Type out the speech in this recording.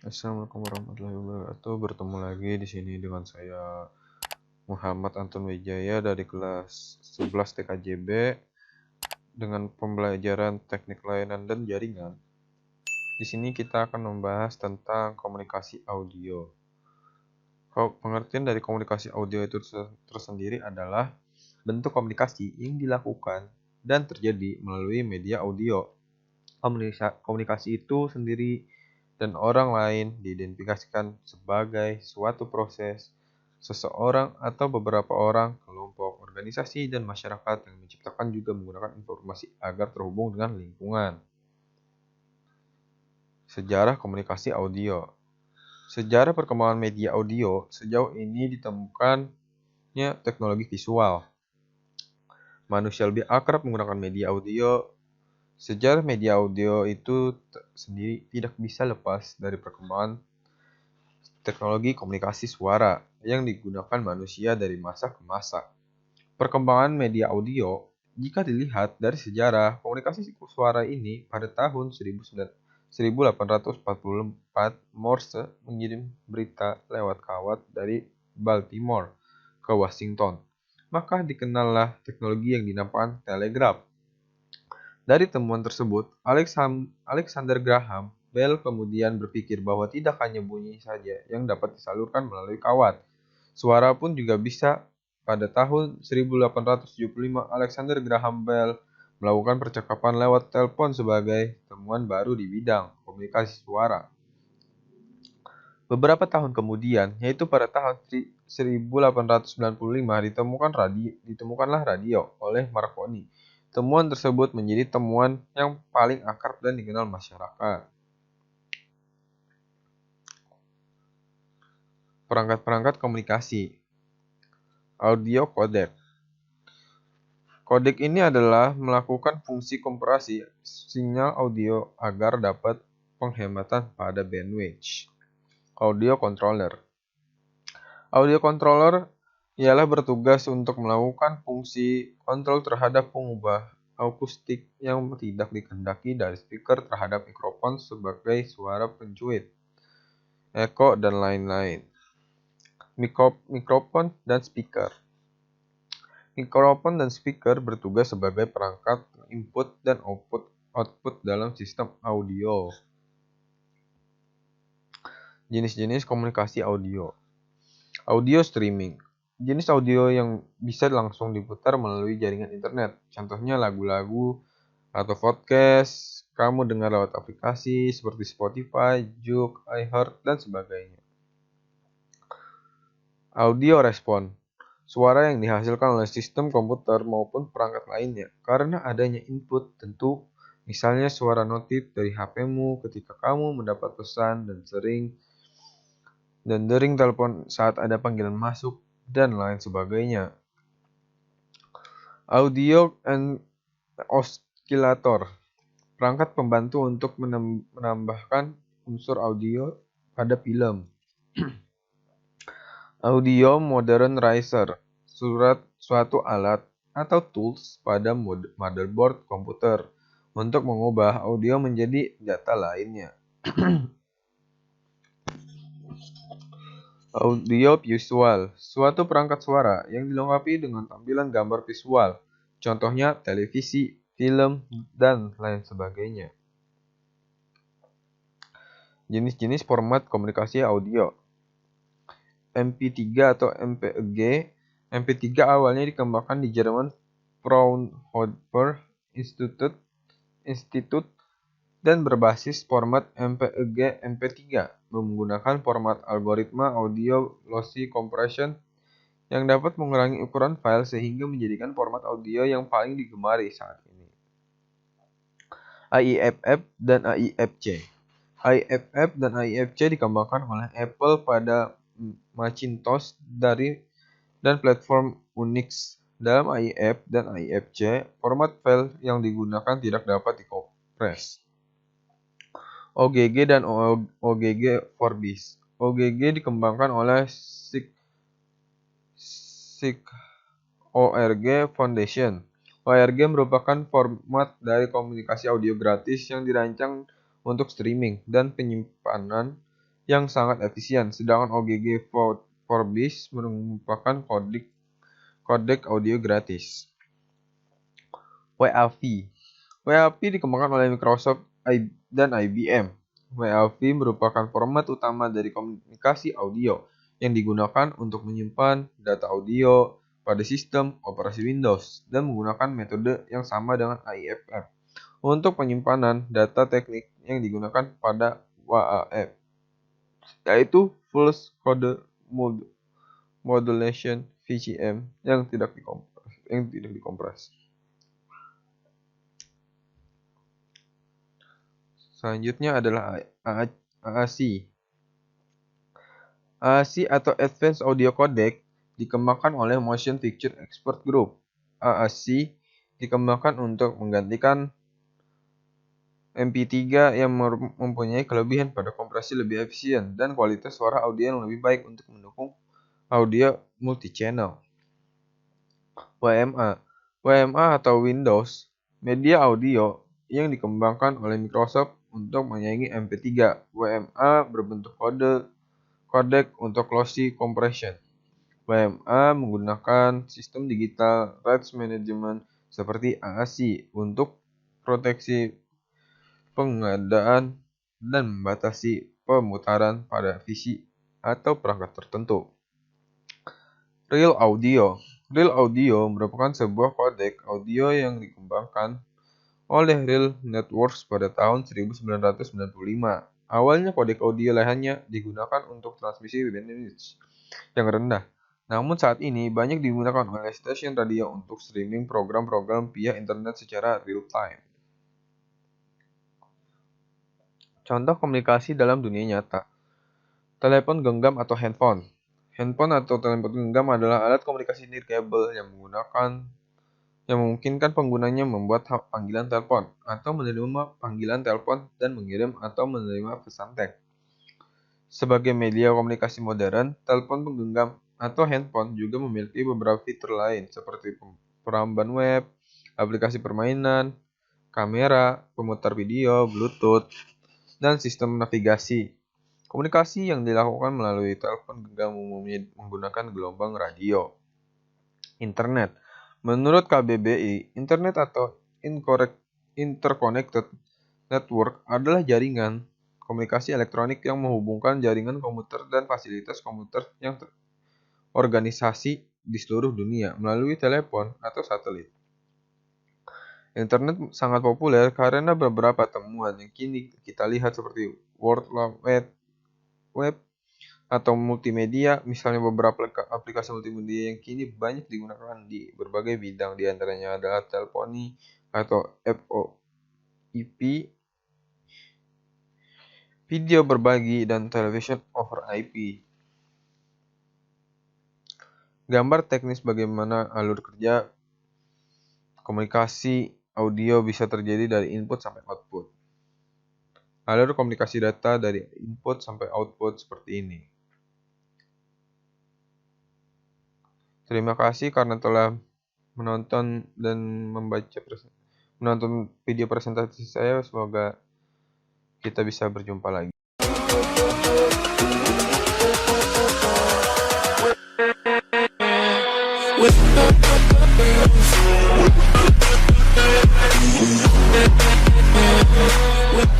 Assalamualaikum warahmatullahi wabarakatuh. Bertemu lagi di sini dengan saya Muhammad Anton Wijaya dari kelas 11 TKJB dengan pembelajaran teknik layanan dan jaringan. Di sini kita akan membahas tentang komunikasi audio. Pengertian dari komunikasi audio itu tersendiri adalah bentuk komunikasi yang dilakukan dan terjadi melalui media audio. Komunikasi itu sendiri dan orang lain diidentifikasikan sebagai suatu proses seseorang atau beberapa orang, kelompok, organisasi, dan masyarakat yang menciptakan juga menggunakan informasi agar terhubung dengan lingkungan. Sejarah komunikasi audio. Sejarah perkembangan media audio sejauh ini ditemukannya teknologi visual. Manusia lebih akrab menggunakan media audio. Sejarah media audio itu sendiri tidak bisa lepas dari perkembangan teknologi komunikasi suara yang digunakan manusia dari masa ke masa. Perkembangan media audio, jika dilihat dari sejarah, komunikasi suara ini pada tahun 1844 Morse mengirim berita lewat kawat dari Baltimore ke Washington. Maka dikenallah teknologi yang dinamakan telegraf. Dari temuan tersebut, Alexander Graham Bell kemudian berpikir bahwa tidak hanya bunyi saja yang dapat disalurkan melalui kawat. Suara pun juga bisa. Pada tahun 1875, Alexander Graham Bell melakukan percakapan lewat telepon sebagai temuan baru di bidang komunikasi suara. Beberapa tahun kemudian, yaitu pada tahun 1895, ditemukanlah radio oleh Marconi. Temuan tersebut menjadi temuan yang paling akrab dan dikenal masyarakat. Perangkat-perangkat komunikasi. Audio codec. Codec ini adalah melakukan fungsi kompresi sinyal audio agar dapat penghematan pada bandwidth. Audio controller. Audio controller ialah bertugas untuk melakukan fungsi kontrol terhadap pengubah akustik yang tidak dikehendaki dari speaker terhadap mikrofon sebagai suara pencuit, echo, dan lain-lain. Mikrofon dan speaker. Mikrofon dan speaker bertugas sebagai perangkat input dan output dalam sistem audio. Jenis-jenis komunikasi audio. Audio streaming. Jenis audio yang bisa langsung diputar melalui jaringan internet. Contohnya lagu-lagu atau podcast, kamu dengar lewat aplikasi seperti Spotify, Juke, iHeart, dan sebagainya. Audio respon. Suara yang dihasilkan oleh sistem komputer maupun perangkat lainnya karena adanya input tentu, misalnya suara notif dari HP-mu ketika kamu mendapat pesan dan dering telepon saat ada panggilan masuk, dan lain sebagainya. Audio and oscillator. Perangkat pembantu untuk menambahkan unsur audio pada film. Audio modernizer. Suatu alat atau tools pada motherboard komputer untuk mengubah audio menjadi data lainnya. Audio visual, suatu perangkat suara yang dilengkapi dengan tampilan gambar visual, contohnya televisi, film, dan lain sebagainya. Jenis-jenis format komunikasi audio. MP3 atau MPEG. MP3 awalnya dikembangkan di Jerman Fraunhofer Institute dan berbasis format MPEG MP3 menggunakan format algoritma audio lossy compression yang dapat mengurangi ukuran file sehingga menjadikan format audio yang paling digemari saat ini. AIFF dan AIFC. AIFF dan AIFC dikembangkan oleh Apple pada Macintosh dan platform Unix. Dalam AIF dan AIFC, format file yang digunakan tidak dapat dikompres. OGG dan OGG Vorbis. OGG dikembangkan oleh SIG ORG Foundation. ORG merupakan format dari komunikasi audio gratis yang dirancang untuk streaming dan penyimpanan yang sangat efisien, sedangkan OGG Vorbis merupakan kodek audio gratis. WAV. WAV dikembangkan oleh Microsoft dan IBM. WAV merupakan format utama dari komunikasi audio yang digunakan untuk menyimpan data audio pada sistem operasi Windows dan menggunakan metode yang sama dengan AIFF untuk penyimpanan data teknik yang digunakan pada WAV, yaitu Pulse Code Modulation VCM yang tidak dikompres. Selanjutnya adalah AAC. AAC atau Advanced Audio Codec dikembangkan oleh Motion Picture Expert Group. AAC dikembangkan untuk menggantikan MP3 yang mempunyai kelebihan pada kompresi lebih efisien dan kualitas suara audio yang lebih baik untuk mendukung audio multi-channel. WMA. WMA atau Windows Media Audio yang dikembangkan oleh Microsoft untuk menyaingi MP3. WMA berbentuk codec untuk lossy compression. WMA menggunakan sistem digital rights management seperti AAC untuk proteksi pengadaan dan membatasi pemutaran pada visi atau perangkat tertentu. Real Audio. Real Audio merupakan sebuah kodek audio yang dikembangkan oleh Real Networks pada tahun 1995. Awalnya kodek audio hanya digunakan untuk transmisi bandwidth yang rendah. Namun saat ini banyak digunakan oleh stasiun radio untuk streaming program-program via internet secara real time. Contoh komunikasi dalam dunia nyata. Telepon genggam atau handphone. Handphone atau telepon genggam adalah alat komunikasi nirkabel yang memungkinkan penggunanya membuat panggilan telepon atau menerima panggilan telepon dan mengirim atau menerima pesan teks. Sebagai media komunikasi modern, telepon penggenggam atau handphone juga memiliki beberapa fitur lain seperti peramban web, aplikasi permainan, kamera, pemutar video, Bluetooth, dan sistem navigasi. Komunikasi yang dilakukan melalui telepon genggam umumnya menggunakan gelombang radio. Internet. Menurut KBBI, Internet atau Interconnected Network adalah jaringan komunikasi elektronik yang menghubungkan jaringan komputer dan fasilitas komputer yang organisasi di seluruh dunia melalui telepon atau satelit. Internet sangat populer karena beberapa temuan yang kini kita lihat seperti World Web atau multimedia, misalnya beberapa aplikasi multimedia yang kini banyak digunakan di berbagai bidang, diantaranya adalah teleponi atau VoIP, video berbagi, dan television over IP. Gambar teknis bagaimana alur kerja komunikasi audio bisa terjadi dari input sampai output. Alur komunikasi data dari input sampai output seperti ini. Terima kasih karena telah menonton dan menonton video presentasi saya. Semoga kita bisa berjumpa lagi. With